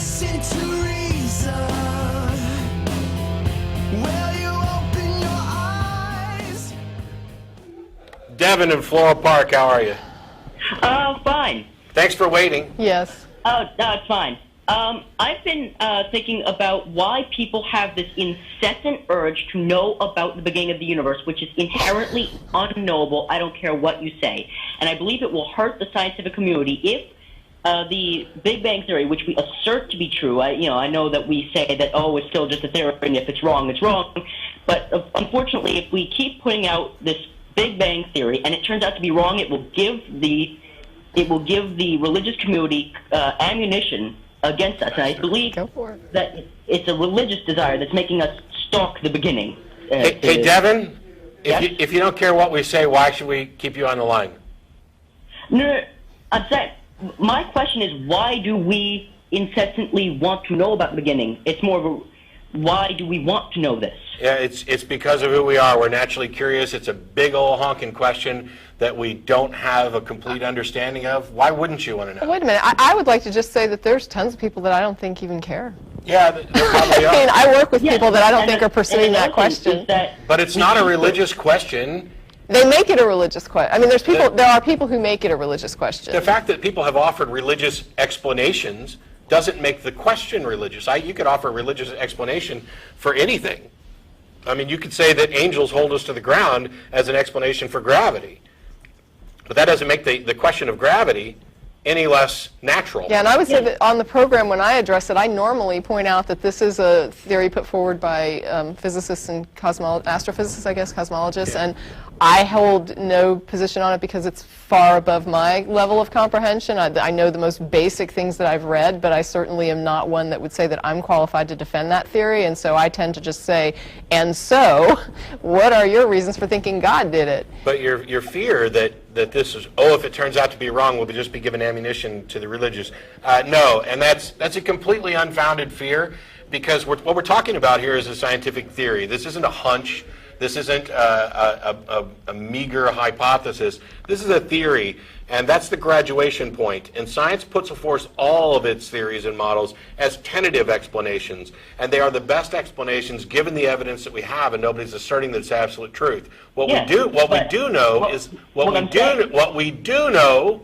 listen to reason? Will you open your eyes? Devin in Floral Park, how are you? Fine. Thanks for waiting. Yes. Oh, no, it's fine. I've been thinking about why people have this incessant urge to know about the beginning of the universe, which is inherently unknowable. I don't care what you say. And I believe it will hurt the scientific community if the Big Bang Theory, which we assert to be true, I know that we say that, oh, it's still just a theory, and if it's wrong, it's wrong. But unfortunately, if we keep putting out this Big Bang Theory, and it turns out to be wrong, it will give the religious community ammunition against us. And I believe that it's a religious desire that's making us stalk the beginning. Hey, Devin, Yes? if you don't care what we say, why should we keep you on the line? No, I'm saying, my question is, why do we incessantly want to know about the beginning? It's more of a, why do we want to know this? Yeah, it's because of who we are. We're naturally curious. It's a big old honking question that we don't have a complete understanding of. Why wouldn't you want to know? Wait a minute. I would like to just say that there's tons of people that I don't think even care. Yeah, there probably I mean, are. I work with Yes, people that I don't and think are pursuing that another thing is question. that But it's not a religious question. They make it a religious question. I mean, there are people who make it a religious question. The fact that people have offered religious explanations doesn't make the question religious. You could offer a religious explanation for anything. I mean, you could say that angels hold us to the ground as an explanation for gravity. But that doesn't make the question of gravity any less natural. Yeah, and I would say that on the program when I address it, I normally point out that this is a theory put forward by physicists and astrophysicists, I guess, cosmologists, and I hold no position on it because it's far above my level of comprehension. I know the most basic things that I've read, but I certainly am not one that would say that I'm qualified to defend that theory, and so I tend to just say, and so, what are your reasons for thinking God did it? But your fear that this is, oh, if it turns out to be wrong, we'll just be given ammunition to the religious. No, and that's a completely unfounded fear, because what we're talking about here is a scientific theory. This isn't a hunch. This isn't a meager hypothesis. This is a theory, and that's the graduation point. And science puts forth all of its theories and models as tentative explanations, and they are the best explanations given the evidence that we have, and nobody's asserting that it's absolute truth. What we do know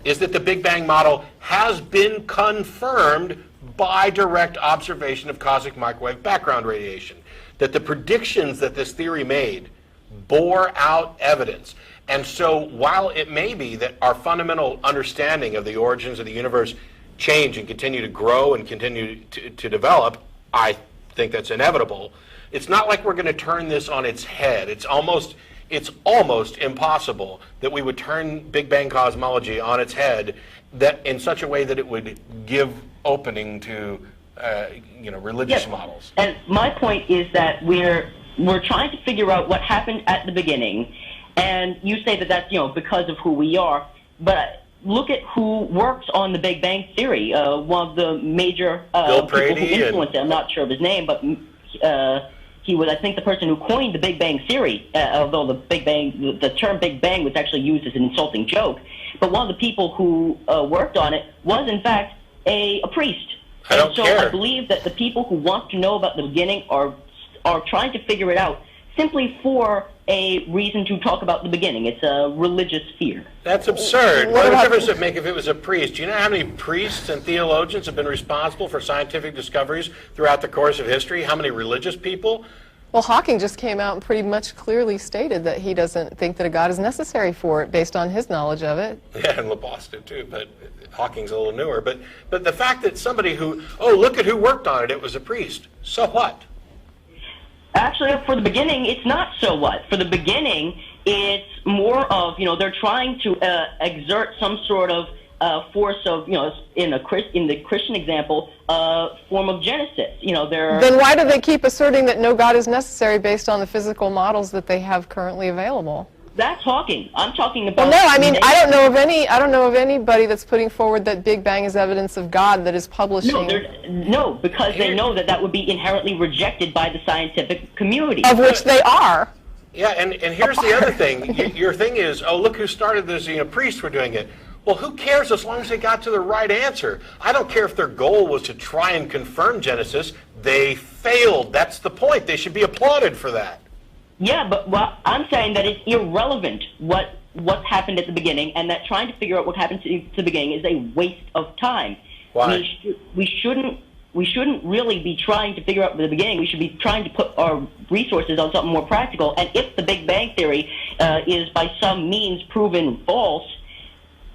is that the Big Bang model has been confirmed by direct observation of cosmic microwave background radiation. That the predictions that this theory made bore out evidence. And so while it may be that our fundamental understanding of the origins of the universe change and continue to grow and continue to develop, I think that's inevitable, it's not like we're going to turn this on its head. It's almost impossible that we would turn Big Bang cosmology on its head that in such a way that it would give opening to religious models. And my point is that we're trying to figure out what happened at the beginning, and you say that that's because of who we are. But look at who works on the Big Bang Theory. One of the major people who influenced it. I'm not sure of his name, but he was, I think, the person who coined the Big Bang Theory. Although the term Big Bang was actually used as an insulting joke. But one of the people who worked on it was, in fact, a priest. I don't care. I believe that the people who want to know about the beginning are trying to figure it out simply for a reason to talk about the beginning. It's a religious fear. That's absurd. What difference does it make if it was a priest? Do you know how many priests and theologians have been responsible for scientific discoveries throughout the course of history? How many religious people? Well, Hawking just came out and pretty much clearly stated that he doesn't think that a God is necessary for it based on his knowledge of it. Yeah, and Laplace did too, but Hawking's a little newer. But the fact that somebody who, look at who worked on it, it was a priest. So what? Actually, for the beginning, it's not so what. For the beginning, it's more of, they're trying to exert some sort of force of, in the Christian example, form of Genesis. Then why do they keep asserting that no God is necessary based on the physical models that they have currently available? That's Hawking. I'm talking about. Well, no, I mean, I don't know of anybody that's putting forward that Big Bang is evidence of God that is publishing. No, because they know that would be inherently rejected by the scientific community. Of which they are. Yeah, and here's the other thing. Your thing is, look who started this. Priests were doing it. Well, who cares as long as they got to the right answer? I don't care if their goal was to try and confirm Genesis. They failed. That's the point. They should be applauded for that. Yeah, but I'm saying that it's irrelevant what happened at the beginning, and that trying to figure out what happened to the beginning is a waste of time. Why? We shouldn't really be trying to figure out the beginning. We should be trying to put our resources on something more practical. And if the Big Bang Theory is by some means proven false,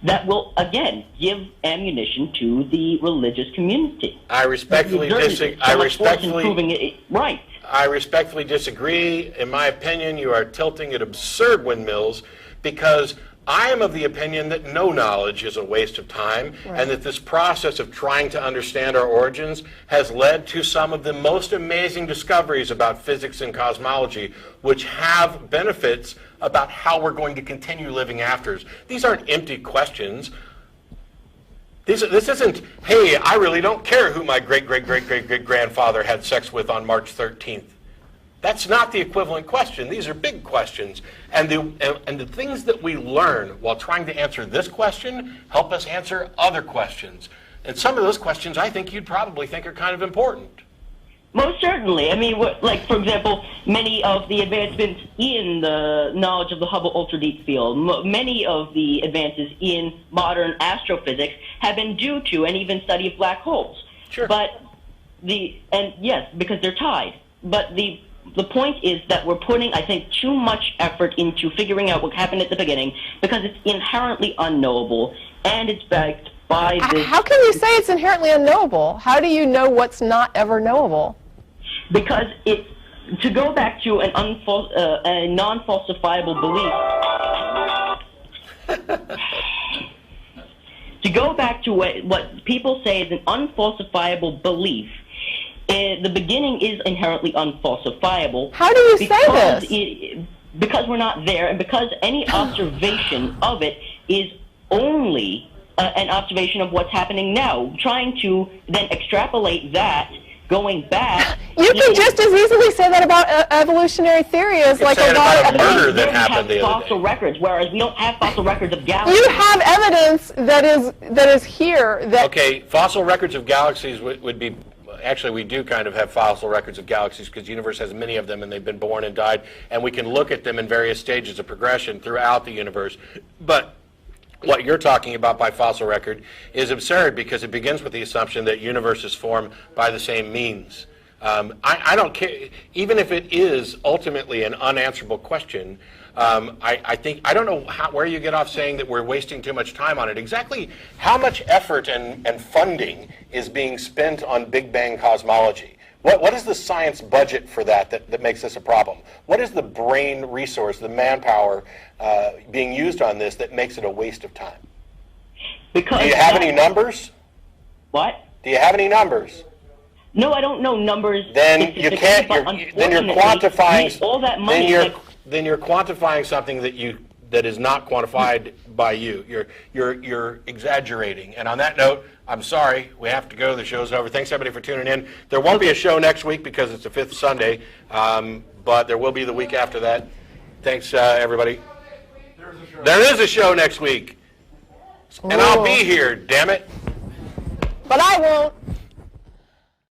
that will, again, give ammunition to the religious community. I respectfully disagree. Right. I respectfully disagree. In my opinion, you are tilting at absurd windmills, because I am of the opinion that no knowledge is a waste of time, and that this process of trying to understand our origins has led to some of the most amazing discoveries about physics and cosmology, which have benefits about how we're going to continue living after. These aren't empty questions. This isn't, hey, I really don't care who my great-great-great-great-great-grandfather had sex with on March 13th. That's not the equivalent question. These are big questions. And the things that we learn while trying to answer this question help us answer other questions. And some of those questions I think you'd probably think are kind of important. Most certainly. I mean, like, for example, many of the advancements in the knowledge of the Hubble ultra-deep field, many of the advances in modern astrophysics have been due to an even study of black holes. Sure. And yes, because they're tied. But the point is that we're putting, I think, too much effort into figuring out what happened at the beginning, because it's inherently unknowable, and it's backed by this. How can you say it's inherently unknowable? How do you know what's not ever knowable? Because to go back to a non-falsifiable belief, to go back to what people say is an unfalsifiable belief, the beginning is inherently unfalsifiable. How do you say this? Because we're not there, and because any observation of it is only an observation of what's happening now. Trying to then extrapolate that, going back. You can just as easily say that about evolutionary theory as like a lot of murder that happened the other day. Fossil records, whereas we don't have fossil records of galaxies. You have evidence that is here. Okay, fossil records of galaxies would be. Actually, we do kind of have fossil records of galaxies, because the universe has many of them, and they've been born and died, and we can look at them in various stages of progression throughout the universe. But what you're talking about by fossil record is absurd, because it begins with the assumption that universes form by the same means. I don't care, even if it is ultimately an unanswerable question. I don't know where you get off saying that we're wasting too much time on it. Exactly how much effort and funding is being spent on Big Bang cosmology? What is the science budget for that makes this a problem? What is the brain resource, the manpower being used on this that makes it a waste of time? Because do you have any numbers? What? Do you have any numbers? No, I don't know numbers. Then you can't. Then you're quantifying all that money. Then you're quantifying something that is not quantified by you. You're exaggerating. And on that note, I'm sorry, we have to go. The show's over. Thanks everybody for tuning in. There won't be a show next week because it's the 5th Sunday, but there will be the week after that. Thanks everybody. There is a show next week, and I'll be here. Damn it! But I won't.